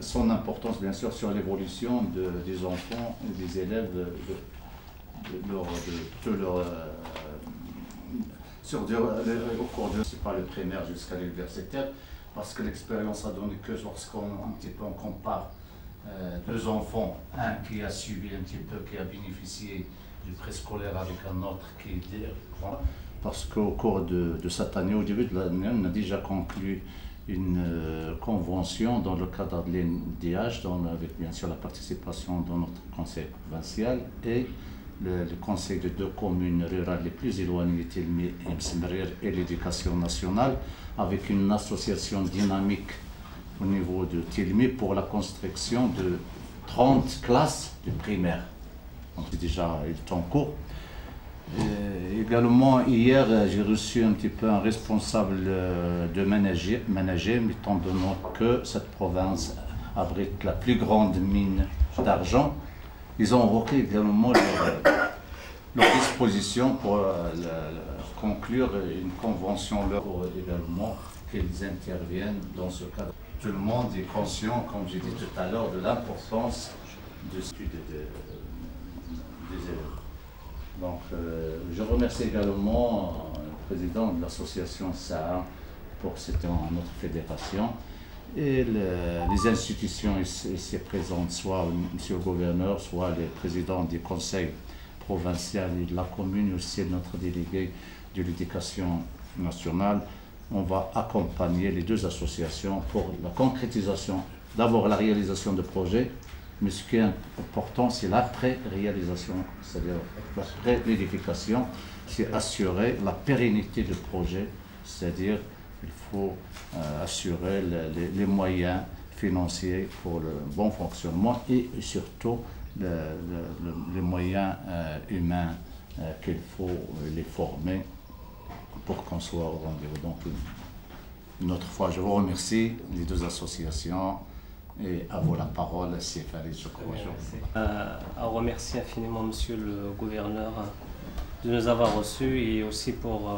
son importance bien sûr sur l'évolution des enfants et des élèves au cours de c'est pas le primaire jusqu'à l'universitaire, parce que l'expérience a donné que lorsqu'on on compare deux enfants, un qui a suivi un petit peu, qui a bénéficié du préscolaire avec un autre qui est parce qu'au cours de cette année, au début de l'année, on a déjà conclu une convention dans le cadre de l'NDH, avec bien sûr la participation dans notre conseil provincial et le conseil de deux communes rurales les plus éloignées, Tilmi et Msmrir, et l'éducation nationale, avec une association dynamique au niveau de Tilmi pour la construction de 30 classes de primaire. Donc déjà, il est en cours. Également, hier, j'ai reçu un petit peu un responsable de manager, étant donné que cette province abrite la plus grande mine d'argent. Ils ont évoqué également leur disposition pour conclure une convention également qu'ils interviennent dans ce cadre. Tout le monde est conscient, comme j'ai dit tout à l'heure, de l'importance de l'étude des élèves. Donc, je remercie également le président de l'association SAA pour notre fédération et les institutions ici présentes, soit M. le gouverneur, soit les présidents des conseils provinciaux et de la commune, aussi notre délégué de l'éducation nationale. On va accompagner les deux associations pour la concrétisation, d'abord la réalisation de projets, mais ce qui est important, c'est l'après-réalisation, c'est-à-dire après l'édification, c'est assurer la pérennité du projet, c'est-à-dire qu'il faut assurer les moyens financiers pour le bon fonctionnement et surtout les moyens humains qu'il faut les former pour qu'on soit au rendez-vous. Donc, une autre fois, je vous remercie, les deux associations. Et à vous la parole, c'est Farid, je crois. À remercier infiniment Monsieur le gouverneur de nous avoir reçus et aussi pour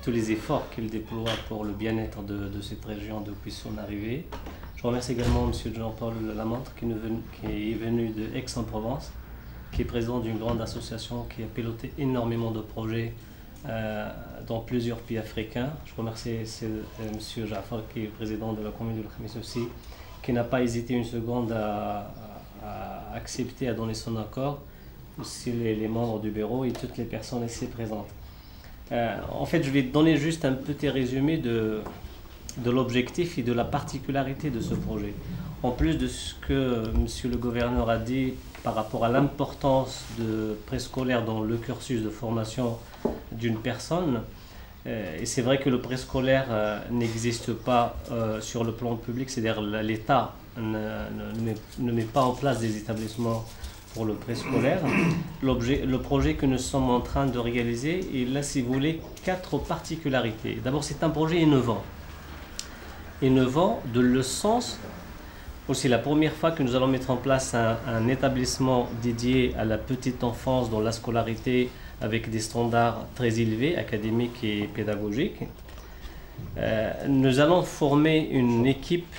tous les efforts qu'il déploie pour le bien-être de cette région depuis son arrivée. Je remercie également Monsieur Jean-Paul Lamontre qui est venu de Aix-en-Provence, qui est président d'une grande association qui a piloté énormément de projets dans plusieurs pays africains. Je remercie Monsieur Jafar qui est président de la commune de Khamis aussi, qui n'a pas hésité une seconde à accepter, à donner son accord, aussi les membres du bureau et toutes les personnes ici présentes. En fait, je vais donner juste un petit résumé de l'objectif et de la particularité de ce projet. En plus de ce que Monsieur le gouverneur a dit par rapport à l'importance de préscolaire dans le cursus de formation d'une personne, et c'est vrai que le préscolaire n'existe pas sur le plan public, c'est-à-dire l'État ne met pas en place des établissements pour le préscolaire. Le projet que nous sommes en train de réaliser, il a, si vous voulez, 4 particularités. D'abord, c'est un projet innovant. Innovant de le sens, c'est la première fois que nous allons mettre en place un établissement dédié à la petite enfance dans la scolarité avec des standards très élevés, académiques et pédagogiques. Nous allons former une équipe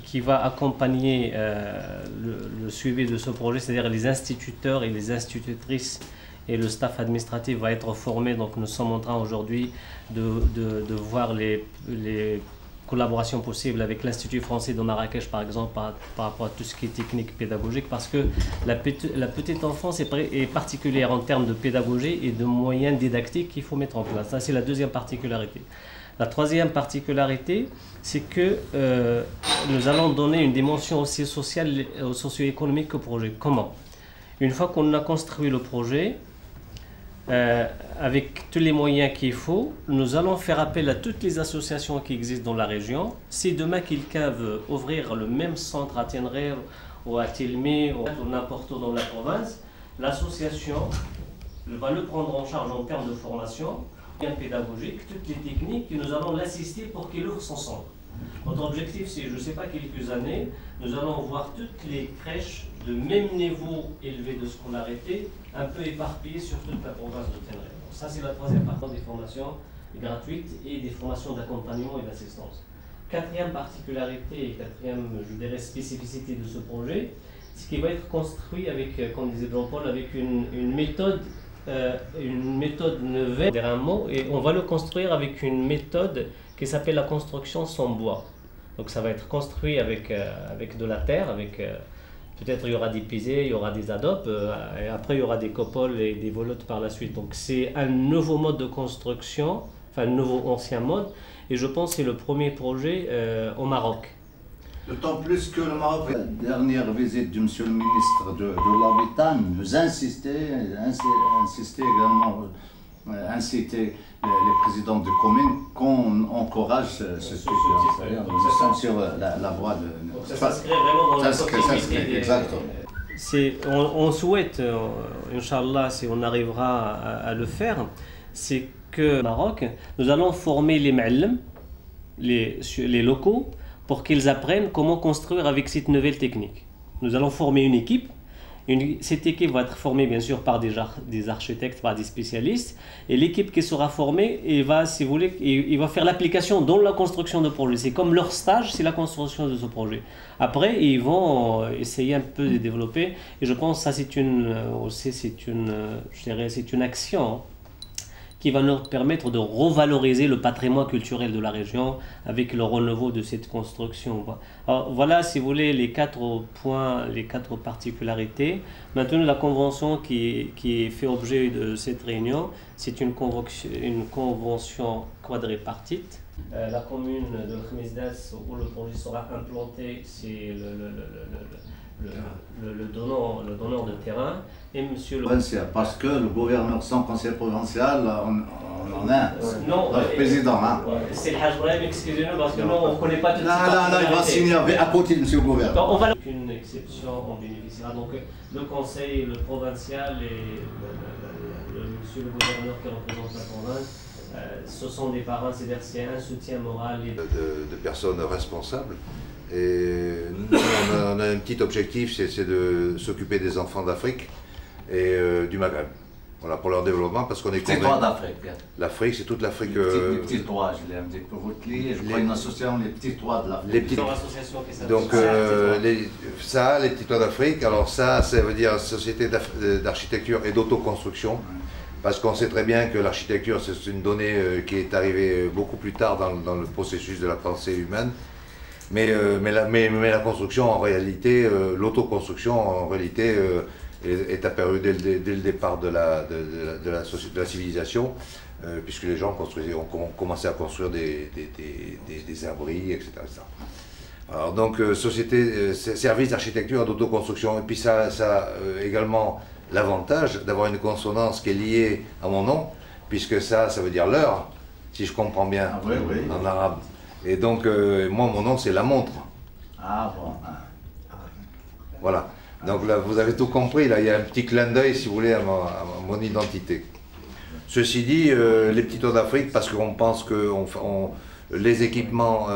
qui va accompagner le suivi de ce projet, c'est-à-dire les instituteurs et les institutrices et le staff administratif va être formé. Donc nous sommes en train aujourd'hui de voir les collaborations possibles avec l'Institut français de Marrakech, par exemple, par rapport à tout ce qui est technique pédagogique, parce que la petite enfance est particulière en termes de pédagogie et de moyens didactiques qu'il faut mettre en place. Ça, c'est la deuxième particularité. La troisième particularité, c'est que nous allons donner une dimension aussi sociale, socio-économique au projet. Comment? Une fois qu'on a construit le projet, avec tous les moyens qu'il faut, nous allons faire appel à toutes les associations qui existent dans la région. Si demain quelqu'un veut ouvrir le même centre à Tenerife ou à Tilmi ou n'importe où dans la province, l'association va le prendre en charge en termes de formation, pédagogique, toutes les techniques, et nous allons l'assister pour qu'il ouvre son centre. Notre objectif, c'est, je ne sais pas, quelques années, nous allons voir toutes les crèches de même niveau élevé de scolarité, un peu éparpillées sur toute la province de Tenerife. Ça, c'est la troisième partie des formations gratuites et des formations d'accompagnement et d'assistance. quatrième particularité et quatrième, je dirais, spécificité de ce projet, c'est qu'il va être construit avec, comme disait Jean-Paul, avec une méthode nouvelle, et on va le construire avec une méthode qui s'appelle la construction sans bois. Donc ça va être construit avec de la terre, peut-être il y aura des pisés, il y aura des adobes, et après il y aura des copoles et des voluttes par la suite. Donc c'est un nouveau mode de construction, enfin un nouveau ancien mode, et je pense que c'est le premier projet au Maroc. D'autant plus que le Maroc, la dernière visite du monsieur le ministre de l'Habitat, nous insistait également, inciter les présidents de communes qu'on encourage ce type de. Nous sommes sur la voie de. Donc ça s'inscrit vraiment dans la continuité. Exactement. On souhaite, Inch'Allah, si on arrivera à le faire, c'est que au Maroc, nous allons former les ma'allim, les locaux, pour qu'ils apprennent comment construire avec cette nouvelle technique. Nous allons former une équipe. Cette équipe va être formée bien sûr par des architectes, par des spécialistes. Et l'équipe qui sera formée, il va faire l'application dans la construction de projet. C'est comme leur stage, c'est la construction de ce projet. Après, ils vont essayer un peu de développer. Et je pense que ça, c'est une action qui va nous permettre de revaloriser le patrimoine culturel de la région avec le renouveau de cette construction. Alors, voilà, si vous voulez, les 4 points, les 4 particularités. Maintenant, la convention qui fait objet de cette réunion, c'est une convention quadripartite. La commune de Khmesdas, où le projet sera implanté, c'est le donneur de terrain, et monsieur le... Parce que le gouverneur sans conseil provincial, on en a un. Non, le président. Hein. C'est le Hajj Brahim, excusez-nous, parce que nous, on ne connaît pas toutes ces particularités. Il va signer à côté de monsieur le gouverneur. Donc, on va... Une exception, on bénéficiera. Donc, le conseil, le provincial et monsieur le gouverneur qui représente la province, ce sont des parents, c'est-à-dire c'est un soutien moral. De personnes responsables. Et nous, on a un petit objectif, c'est de s'occuper des enfants d'Afrique et du Maghreb. Voilà, pour leur développement, parce qu'on est convaincu. C'est quoi d'Afrique? L'Afrique, c'est toute l'Afrique. Les petits toits, je l'ai un petit peu retenus. Je crois une association, les petits toits de l'Afrique. Les petits... Donc, les petits toits d'Afrique, alors ça veut dire société d'architecture et d'autoconstruction. Parce qu'on sait très bien que l'architecture, c'est une donnée qui est arrivée beaucoup plus tard dans le processus de la pensée humaine. Mais la construction, en réalité, l'autoconstruction, en réalité, est apparue dès le départ de la civilisation, puisque les gens ont commencé à construire des abris, etc. Alors donc, service d'architecture et d'autoconstruction. Et puis ça a également l'avantage d'avoir une consonance qui est liée à mon nom, puisque ça veut dire l'heure, si je comprends bien, en arabe. Et donc, moi, mon nom, c'est la montre. Ah bon. Voilà. Donc là, vous avez tout compris. Là, il y a un petit clin d'œil, si vous voulez, à mon identité. Ceci dit, les petits toits d'Afrique, parce qu'on pense que les équipements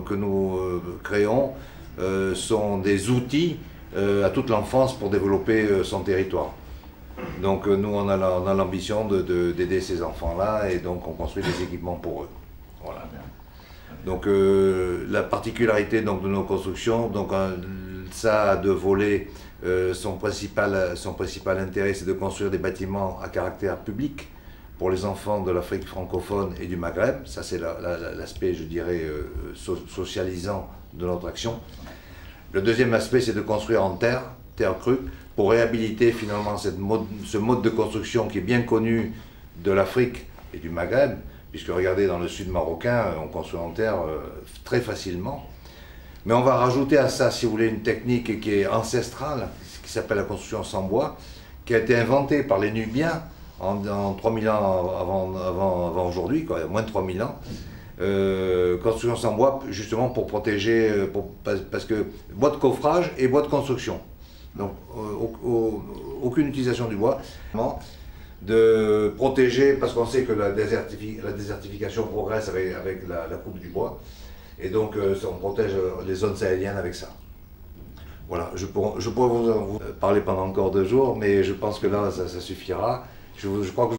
que nous créons sont des outils à toute l'enfance pour développer son territoire. Donc, nous, on a l'ambition d'aider ces enfants-là, et donc on construit des équipements pour eux. Voilà. Donc la particularité de nos constructions, ça a 2 volets. Son principal intérêt, c'est de construire des bâtiments à caractère public pour les enfants de l'Afrique francophone et du Maghreb. Ça, c'est l'aspect, je dirais, socialisant de notre action. Le deuxième aspect, c'est de construire en terre crue, pour réhabiliter finalement ce mode de construction qui est bien connu de l'Afrique et du Maghreb, puisque regardez, dans le sud marocain, on construit en terre très facilement. Mais on va rajouter à ça, si vous voulez, une technique qui est ancestrale, qui s'appelle la construction sans bois, qui a été inventée par les Nubiens en 3000 ans avant aujourd'hui, moins de 3000 ans. Construction sans bois, justement pour protéger, parce que bois de coffrage et bois de construction. Donc aucune utilisation du bois. De protéger, parce qu'on sait que la désertification progresse avec la coupe du bois, et donc on protège les zones sahéliennes avec ça. Voilà, je pourrais vous parler pendant encore 2 jours, mais je pense que là ça suffira. Je crois que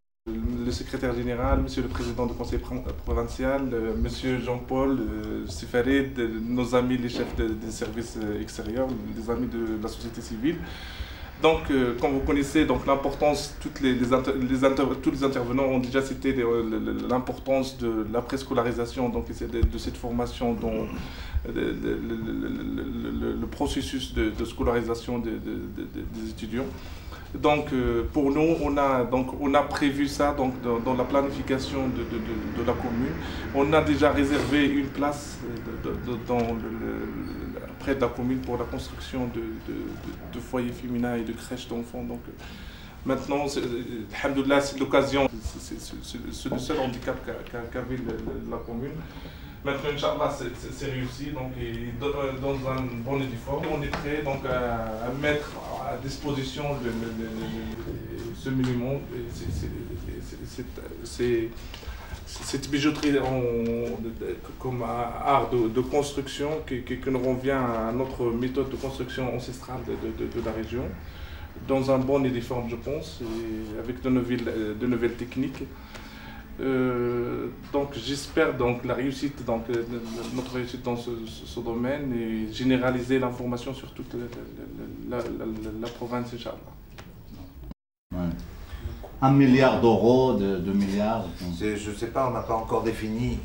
le secrétaire général, monsieur le président du conseil provincial, monsieur Jean-Paul Sifarid, nos amis les chefs des services extérieurs, les amis de la société civile. Donc, comme vous connaissez l'importance, tous les intervenants ont déjà cité l'importance de la préscolarisation, donc de cette formation, dont le processus de scolarisation des étudiants. Donc, pour nous, on a prévu ça dans la planification de la commune. On a déjà réservé une place près de la commune pour la construction de foyers féminins et de crèches d'enfants. Donc, maintenant, alhamdoulilah, c'est l'occasion, c'est le seul handicap qu'avait la commune. Maintenant, Inch'Allah, c'est réussi, donc, dans un bon uniforme. On est prêt donc, à mettre à disposition ce minimum, cette bijouterie comme art de construction qui nous revient à notre méthode de construction ancestrale de la région, dans un bon uniforme, je pense, et avec de nouvelles techniques. Donc j'espère la réussite, notre réussite dans ce domaine et généraliser l'information sur toute la province, Inch'Allah. Ouais. 1 milliard d'euros, 2 milliards. Je ne sais pas, on n'a pas encore défini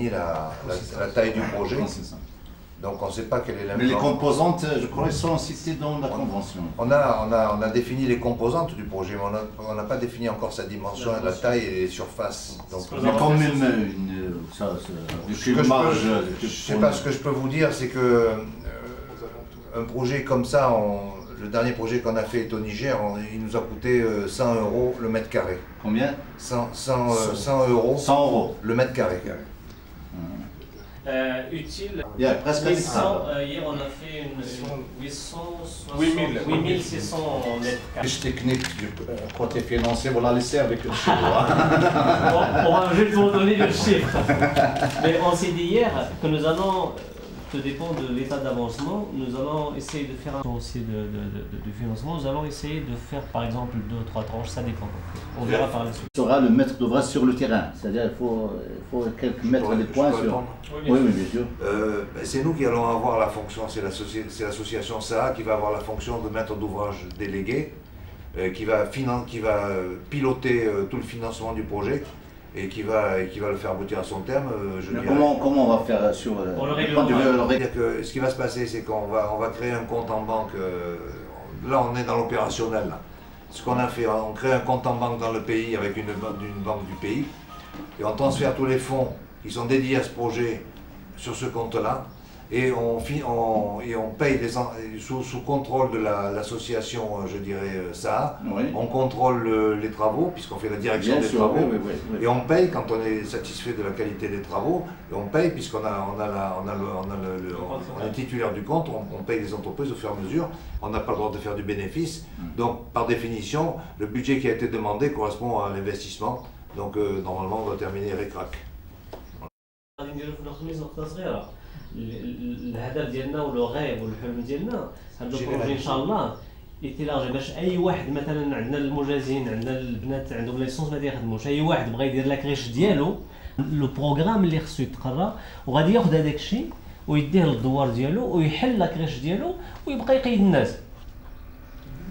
la taille du projet. Non, c'est ça. Donc on ne sait pas quelle est la. Mais les composantes, je crois, sont citées dans la convention. On a défini les composantes du projet, mais on n'a pas défini encore sa dimension, la taille et les surfaces. Donc, mais quand même, je sais pas, ce que je peux vous dire, c'est que un projet comme ça, le dernier projet qu'on a fait au Niger, il nous a coûté 100 € le mètre carré. Combien? 100 €. 100 € le mètre carré. Utile. Il y a presque 800, hier on a fait une 8600 mètres carrés. Fiche technique du côté financier, vous la laissez avec le chiffre. Je vais vous donner le chiffre. Mais on s'est dit hier que nous allons, tout dépend de l'état d'avancement, nous allons essayer de faire un dossier de financement, nous allons essayer de faire par exemple 2 ou 3 tranches, ça dépend. On verra par la suite. Sera le maître d'ouvrage sur le terrain, c'est-à-dire il faut quelques mettre des points sur. Oui, bien sûr. C'est nous qui allons avoir la fonction, c'est l'association SAA qui va avoir la fonction de maître d'ouvrage délégué, qui va piloter tout le financement du projet. Et qui va le faire aboutir à son terme. Comment on va faire sur le point de vue? Ce qui va se passer, c'est qu'on va créer un compte en banque. Là, on est dans l'opérationnel. Ce qu'on a fait, on crée un compte en banque dans le pays avec une banque du pays. Et on transfère tous les fonds qui sont dédiés à ce projet sur ce compte-là. Et on paye sous contrôle de l'association, je dirais, SAA. Oui. On contrôle les travaux, puisqu'on fait la direction des travaux. Oui. Et on paye quand on est satisfait de la qualité des travaux. Et on paye, puisqu'on est titulaire du compte, on paye les entreprises au fur et à mesure. On n'a pas le droit de faire du bénéfice. Donc, par définition, le budget qui a été demandé correspond à l'investissement. Donc, normalement, on doit terminer ric-rac. الهدف ديالنا ولو غايب والحلم ديالنا هذا البروجي ان شاء الله يتيلاجي باش اي واحد مثلا عندنا المجازين عندنا البنات عندهم ليسونس ما يخدموش اي واحد بغى يدير لا كريش ديالو لو بروغرام اللي خصو يتقرا وغادي ياخذ هذاك الشيء ويديه للدوار ديالو ويحل لا كريش ديالو ويبقى يقيد الناس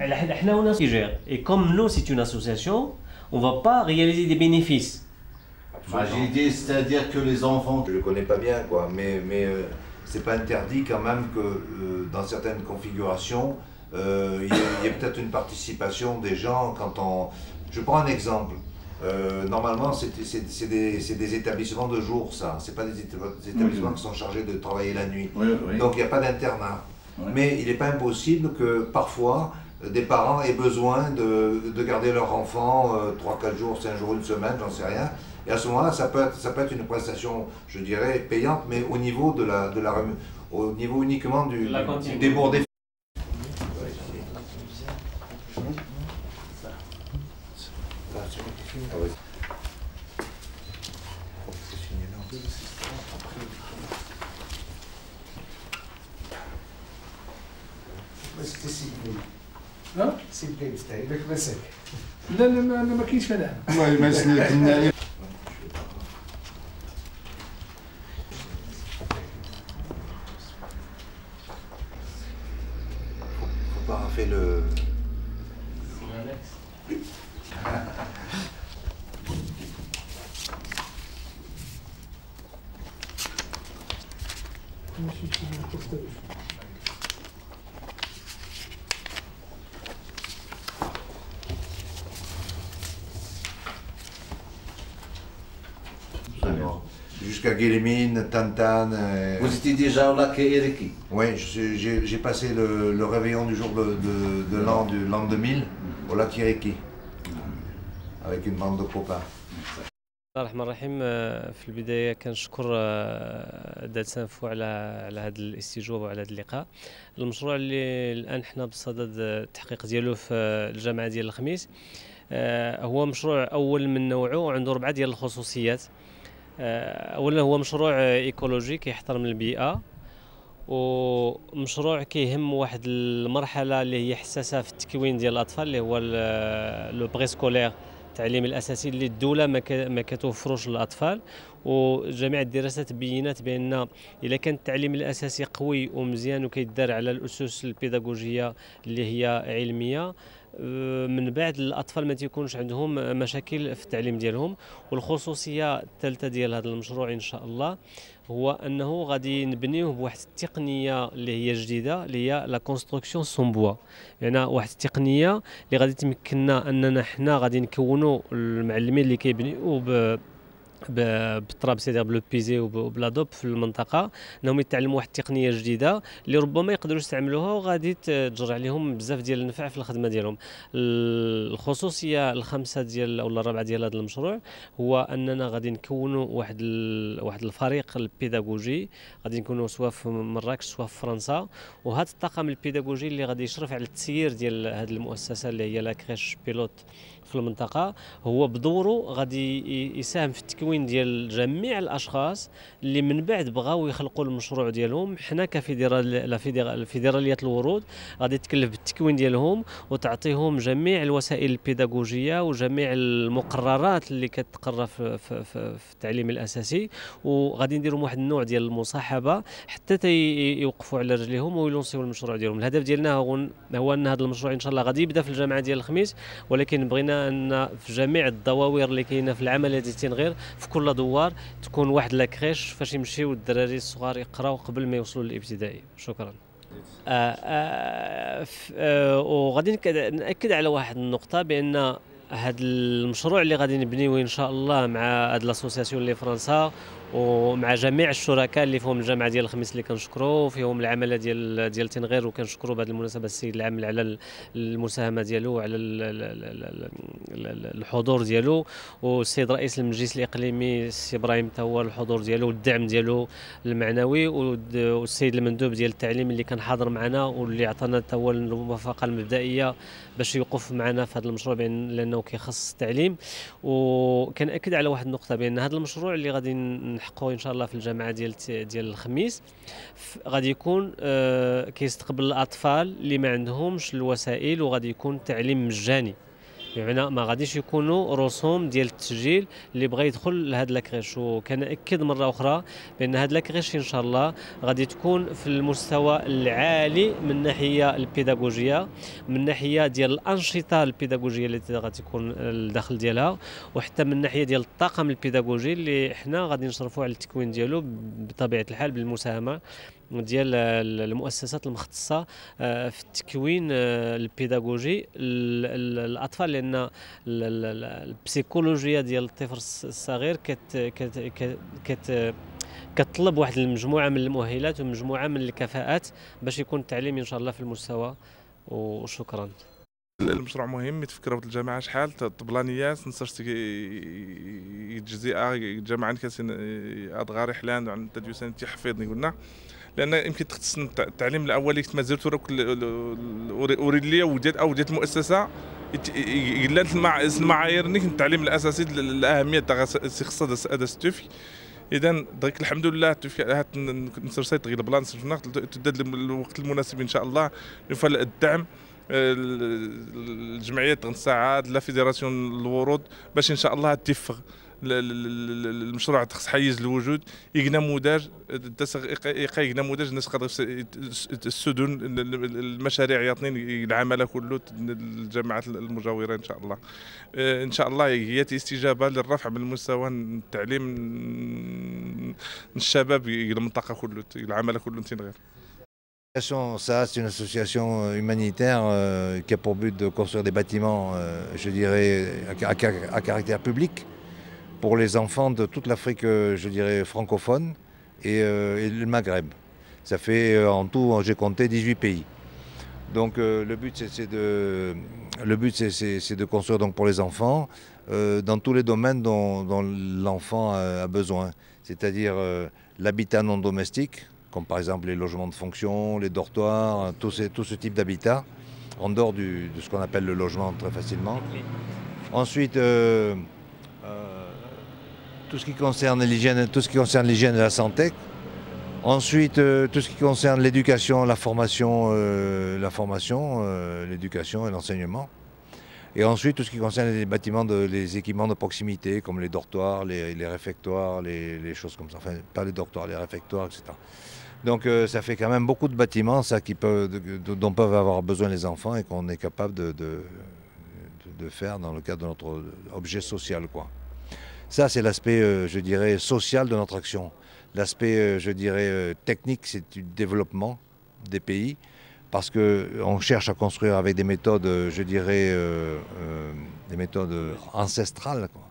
على حد حنا وناس يجير اي كوم نو سي اون اسوسياسيون on va pas réaliser des bénéfices. J'ai dit, c'est-à-dire que les enfants... Je ne le connais pas bien, quoi, mais c'est pas interdit quand même que dans certaines configurations, il y ait peut-être une participation des gens quand on... Je prends un exemple. Normalement, c'est des établissements de jour, ça. Ce pas des établissements qui sont chargés de travailler la nuit. Donc il n'y a pas d'internat. Mais il n'est pas impossible que parfois, des parents aient besoin de garder leur enfant 3-4 jours, 5 jours, une semaine, j'en sais rien. Et à ce moment-là, ça peut être une prestation, je dirais, payante, mais au niveau au niveau uniquement du débordé. سي بلايص تاعي داك مساك. لا لا ما كاينش هنا. والله ما سنتنا. Faut pas faire le. Jusqu'à Guillemine, Tantan. Vous étiez déjà au lac Eriki. Oui, j'ai passé le réveillon du jour de l'an 2000 au lac Iriki, avec une bande de copains. بسم الله الرحمن الرحيم. في البدايه كنشكر دات سانفو على هذا الاستجواب وعلى هذا اللقاء. المشروع اللي الان حنا بصدد التحقيق ديالو في الجامعه ديال الخميس هو مشروع اول من نوعه وعنده 4 ديال الخصوصيات. اولا هو مشروع ايكولوجي كيحترم البيئه، ومشروع كيهم واحد المرحله اللي هي حساسه في التكوين ديال الاطفال اللي هو لو بريسكولير، التعليم الاساسي اللي الدوله ما كتوفروش للاطفال. وجميع الدراسات بينات بان الا كان التعليم الاساسي قوي ومزيان وكيدار على الاسس البيداغوجيه اللي هي علميه، من بعد الاطفال ما تيكونش عندهم مشاكل في التعليم ديالهم. والخصوصيه الثالثه ديال هذا المشروع ان شاء الله هو انه غادي نبنيوه بواحد التقنيه اللي هي جديده اللي هي لا كونستركسيون سون بوا، يعني واحد التقنيه اللي غادي تمكننا اننا حنا غادي نكونوا المعلمين اللي كيبنيو بالتراب سيدير بلو بيزي وبلادوب في المنطقه، انهم يتعلموا واحد التقنيه جديده اللي ربما يقدروا يستعملوها وغادي تجر عليهم بزاف ديال النفع في الخدمه ديالهم. الخصوصيه الخامسه ديال او الرابعه ديال هذا المشروع هو اننا غادي نكونوا واحد الفريق البيداغوجي، غادي نكونوا سواء في مراكش سواء في فرنسا، وهذا الطاقم البيداغوجي اللي غادي يشرف على التسيير ديال هذه المؤسسه اللي هي لا كريش بيلوت في المنطقه، هو بدوره غادي يساهم في التكوين ديال جميع الاشخاص اللي من بعد بغاو يخلقوا المشروع ديالهم. حنا كفيدراليه الورود غادي تكلف بالتكوين ديالهم وتعطيهم جميع الوسائل البيداغوجيه وجميع المقررات اللي كتقرر في التعليم الاساسي، وغادي نديروا واحد النوع ديال المصاحبه حتى يوقفوا على رجليهم ويلونسيو المشروع ديالهم. الهدف ديالنا هو ان هذا المشروع ان شاء الله غادي يبدا في الجامعه ديال الخميس، ولكن بغينا ان في جميع الدواوير اللي كاينه في العمليه ديال التنغير في كل دوار تكون واحد لاكريش فاش يمشيو الدراري الصغار يقراو قبل ما يوصلوا للابتدائي. شكرا. وغادي ناكد على واحد النقطه، بان هذا المشروع اللي غادي نبنيوه ان شاء الله مع هاد لاسوسياسيون اللي فرنسا ومع جميع الشركاء اللي فيهم الجامعه ديال الخميس اللي كنشكروا فيهم العماله ديال تنغير، وكنشكروا بهذه المناسبه السيد العامل على المساهمه ديالو وعلى الحضور ديالو، والسيد رئيس المجلس الاقليمي السي ابراهيم تا هو الحضور ديالو والدعم ديالو المعنوي، والسيد المندوب ديال التعليم اللي كان حاضر معنا واللي عطانا تا هو الموافقه المبدئيه باش يوقف معنا في هذا المشروع لانه كيخص التعليم. وكنأكد على واحد النقطه، بان هذا المشروع اللي غادي نحققوه ان شاء الله في الجامعه ديال الخميس غادي يكون كيستقبل الاطفال اللي ما عندهمش الوسائل، وغادي يكون تعليم مجاني، يعني ما غاديش يكونوا رسوم ديال التسجيل اللي بغى يدخل لهاد لاكريش. وكنأكد مره اخرى بان هاد لاكريش ان شاء الله غادي تكون في المستوى العالي من الناحيه البيداغوجيه، من الناحيه ديال الانشطه البيداغوجيه اللي غادي تكون الداخل ديالها، وحتى من الناحيه ديال الطاقم البيداغوجي اللي حنا غادي نشرفوا على التكوين ديالو بطبيعه الحال بالمساهمه ديال المؤسسات المختصه في التكوين البيداغوجي الاطفال، لان البسيكولوجيا ديال الطفل الصغير كتطلب واحد المجموعه من المؤهلات ومجموعه من الكفاءات باش يكون التعليم ان شاء الله في المستوى. وشكرا. المشروع مهم يتفكروا في الجامعه شحال طبلانيات نصرت الجزيئه الجامعه كاسين ادغاري حلان عن تدوسان تحفظني قلنا، لان يمكن تخص التعليم الاولي كنت مازال اريد لي وجدت المؤسسه قلت المعايير نيك التعليم الاساسي الاهميه تاع خصها هذا التوفي. اذا درك الحمد لله توفي نصر سيت غير بلان صرفنا تدد الوقت المناسب ان شاء الله نفعل الدعم الجمعيات تنساعد لا فيدراسيون الورود باش ان شاء الله تفغ المشروع تخص حيز الوجود نموذج نموذج الناس قادر السدن المشاريع يعطين العمل كله الجامعات المجاوره ان شاء الله. ان شاء الله هي استجابه للرفع من مستوى التعليم الشباب المنطقه كله العمل كله تنغير. Ça, c'est une association humanitaire qui a pour but de construire des bâtiments, je dirais, à caractère public pour les enfants de toute l'Afrique, je dirais, francophone et le Maghreb. Ça fait en tout, j'ai compté 18 pays. Donc le but, c'est de construire donc, pour les enfants dans tous les domaines dont l'enfant a besoin, c'est-à-dire l'habitat non domestique, comme par exemple les logements de fonction, les dortoirs, tout ce type d'habitat, en dehors de ce qu'on appelle le logement très facilement. Ensuite, tout ce qui concerne l'hygiène et la santé. Ensuite, tout ce qui concerne l'éducation, la formation, l'éducation et l'enseignement. Et ensuite, tout ce qui concerne les bâtiments, les équipements de proximité, comme les dortoirs, les réfectoires, les choses comme ça. Enfin, pas les dortoirs, les réfectoires, etc. Donc ça fait quand même beaucoup de bâtiments ça, dont peuvent avoir besoin les enfants et qu'on est capable de faire dans le cadre de notre objet social, quoi. Ça, c'est l'aspect, je dirais, social de notre action. L'aspect, je dirais, technique, c'est du développement des pays, parce qu'on cherche à construire avec des méthodes, je dirais, des méthodes ancestrales, quoi.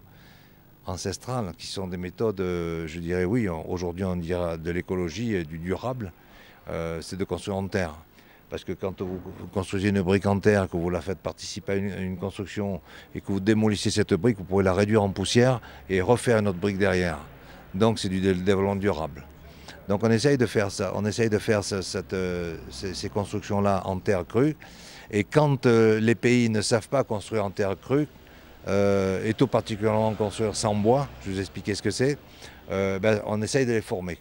Ancestrales, qui sont des méthodes, je dirais, oui, aujourd'hui on dira de l'écologie et du durable, c'est de construire en terre. Parce que quand vous construisez une brique en terre, que vous la faites participer à une construction et que vous démolissez cette brique, vous pouvez la réduire en poussière et refaire une autre brique derrière. Donc c'est du développement durable. Donc on essaye de faire ça, on essaye de faire ces constructions-là en terre crue. Et quand les pays ne savent pas construire en terre crue, et tout particulièrement construire sans bois, je vais vous expliquer ce que c'est, on essaye de les former.